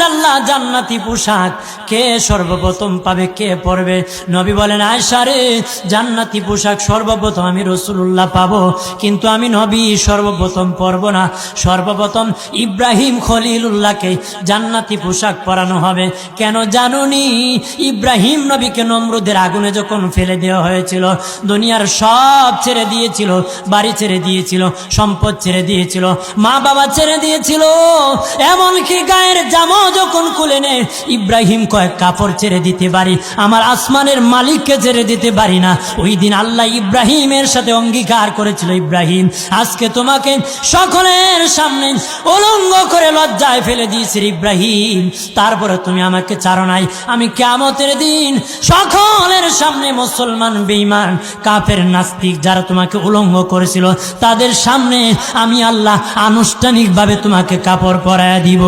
রাসূলুল্লাহ, জান্নাতি পোশাক কে সর্বপ্রথম পাবে, কে পরবে? নবী বলেন, আয়েশা রে, জান্নাতি পোশাক সর্বপ্রথম আমি রাসূলুল্লাহ পাবো, কিন্তু আমি নবী সর্বপ্রথম পরব না। সর্বপ্রথম ইব্রাহিম খলিলুল্লাহকে জান্নাতি পোশাক পরানো হবে। কেন জানুনি? ইব্রাহিম নবীকে নমরুদের আগুনে যখন ফেলে দেওয়া হয়েছিল, দুনিয়ার সব ছেড়ে দিয়েছিল, বাড়ি ছেড়ে দিয়েছিল, সম্পদ ছেড়ে দিয়েছিল, মা বাবা ছেড়ে দিয়েছিল, এমনকি গায়ের জামা যখন খুলে নেয়, ইব্রাহিম কয়েক কাপড় ছেড়ে দিতে পারি, আমার আসমানের মালিককে ছেড়ে দিতে পারি না। ওই দিন আল্লাহ ইব্রাহিমের সাথে অঙ্গীকার করেছিল, ইব্রাহিম আজকে তোমাকে সকলের সামনে উলঙ্গ করে লজ্জায় ফেলে দিয়েছি ইব্রাহিম, তারপরে তুমি আমাকে ছাড়ো নাই। আমি কিয়ামতের দিন সকলের সামনে মুসলমান, বেঈমান, কাফের, নাস্তিক যারা তোমাকে উলঙ্গ করেছিল, তাদের সামনে আমি আল্লাহ আনুষ্ঠানিকভাবে তোমাকে কাপড় পরায়া দিব।